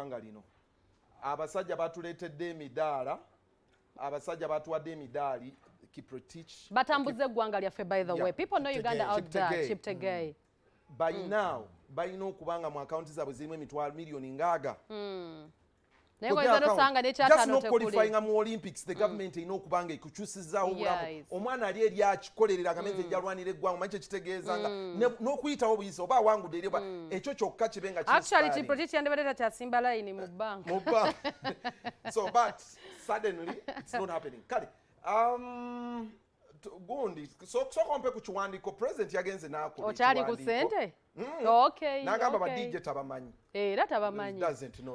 ggwanga lino abasajja batuleetedde emidaala abasajja batuwadde emidaali Kiprotich batambuze eggwanga lyaffe by the way people know Uganda out there Chiptegei by now balina okubanga mu akaunti zaabwe zirimu emitwalo miliyoni ngaaga just not qualifying mu Olympics the government erina okubanga ekukyusizaawo obulamu omwana ali eri akikolerera agamenze ejjalwanira eggwanga manyi kyekitegeezanga n'okuyitawo obuyisa oba awangudde eri ekyo kyokka kibe nga actually Chiprotich yandibadde tatyasimba layini mu bbanka so but suddenly it's not happening kale gundi sokompe ku kiwandiiko president yagenze n'akola okyali ku ssente okay n'agamba ba DJ tabamanyi era tabamanyi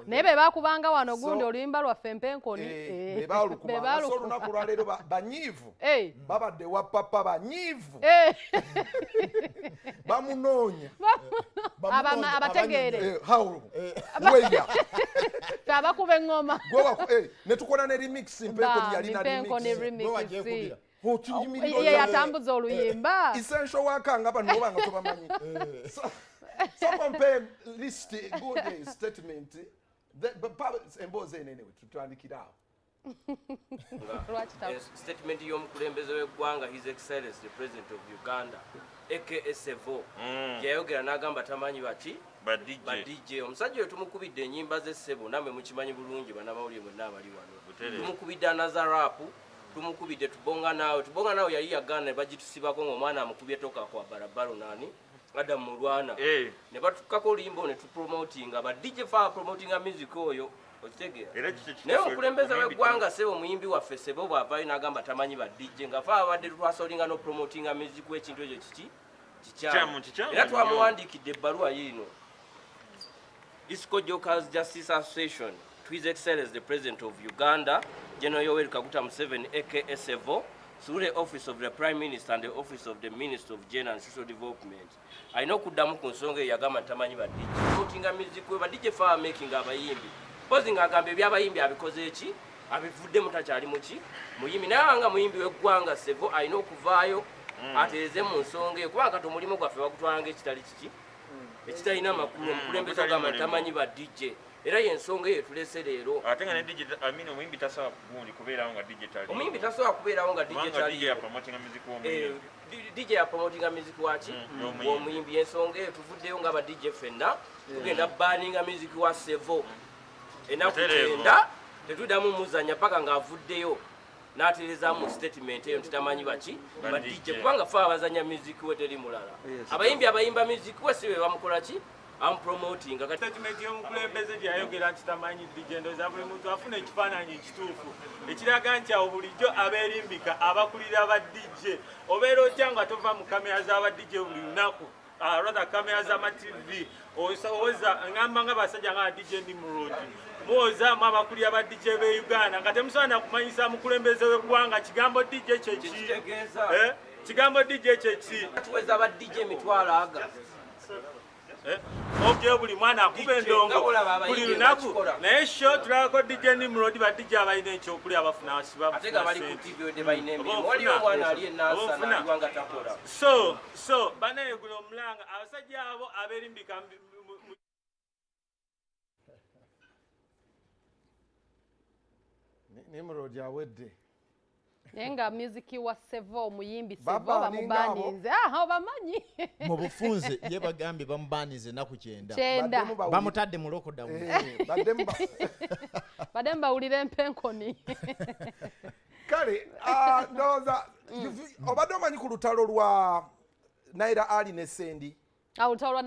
naye be baakubanga wano gundi oluyimba lwaffe mpenkoni be baalukuma so olunaku lwaleero banyiivu babadde wa papa banyiivu bamunoonya abategeere weya abakuba eŋŋoma ne tukola ne remix mpenkoni yalina remix yatambuza oluyimba essential wakanga bano obanga tobamanyi so compare list good statement emboozi enene tutandikira awo statement y'omukulembeze w'eggwanga his excellence the president of Uganda aka Sevo yayogera n'agamba tamanyi baki ba DJ omusajja oyo tumukubidde ennyimba z'essebo namwe mukimanyi bulungi bannamawulire mwenna abali wano tumukubidde anazarapu tumukubidde tubonga nawe yali yagana ne bagitusibako ng'omwana amukubye toka kwa barabara nani Adam Mulwana ne batukako oluyimba ne tupromotinga ba DJ fa promotinga music oyo okitegera naye omukulembeze w'eggwanga Sebo muyimbi waffe Sebo bw'avaayo n'agamba tamanyi ba DJ nga fa abadde twasolinga no promotinga music w'ekintu ekyo kikyamu era twamuwandiikidde ebbaluwa yino Isco Jokers Justice Association to His Excellency the President of Uganda General Yoweri Kaguta Museveni aka Sevo through the office of the Prime Minister and the office of the Minister of Gender and Social Development. I know kuddamu ku nsonga eyagamba ntamanyi ba DJ promotinga music we ba DJ fa making abayimbi posing agamba ebyabayimbi abikoze eki abivudde mutakyali muki muyimbi naye nga muyimbi w'eggwanga Sevo alina okuvaayo ateeze mu nsonga eyo kubanga kati omulimu gwaffe bagutwalanga ekitali kiki ekitalina makulu omukulembeze agamba ntamanyi ba DJ era yensonga eyo tulese leero ate nga ne DJ amini omuyimbi tasobola gundi kubeerawo nga DJ tali omuyimbi tasobola kubeerawo nga DJ tali DJ ya promoting music w'omuyimbi DJ ya promoting music waki omuyimbi yensonga eyo tuvuddeyo nga ba DJ ffenna tugenda banninga music wa Sevo enaku kyenda tetuddamu muzanya paka ng'avuddeyo n'atereeza mu statement eyo titamanyi baki ba DJ kubanga fe abazanya music we teri mulala abayimbi abayimba music we si be bamukola ki promoting statement y'omukulembeze gyayogera nti tamanyi DJ ndoza buli muntu afuna ekifaananyi ekituufu ekiraga nti awo bulijjo abeerimbika abakulira ba DJ obeera otya nga tova mu kamera z'aba DJ buli lunaku rather kamera z'ama TV oweza ngamba nga basajja nga DJ ndi mu road muwozaamu abakulira ba DJ b'e Uganda nga temusaana kumanyisa mukulembeze w'eggwanga kigambo DJ kyeki kigambo DJ kyeki tuweza ba DJ emitwalo aga okay buli mwana akuba endongo buli lunaku naye sho tulabako DJ Nimrod ba DJ abalina ekyokulya abafuna asiba ate nga bali ku TV ode balina emirimu wali omwana ali enasa naliwanga takola so banayegula omulanga abasajja abo abeerimbika Nimrod awedde nenga music wa Sevo omuyimbi Sevo bamubanize obamanyi mu bufunze ye bagambye bamubanize naku kyenda bamutadde mu lockdown badde mbawulira empenkoni kale ndowooza obadde omanyi ku lutalo lwa Naira Ali ne Sendi olutalo lwa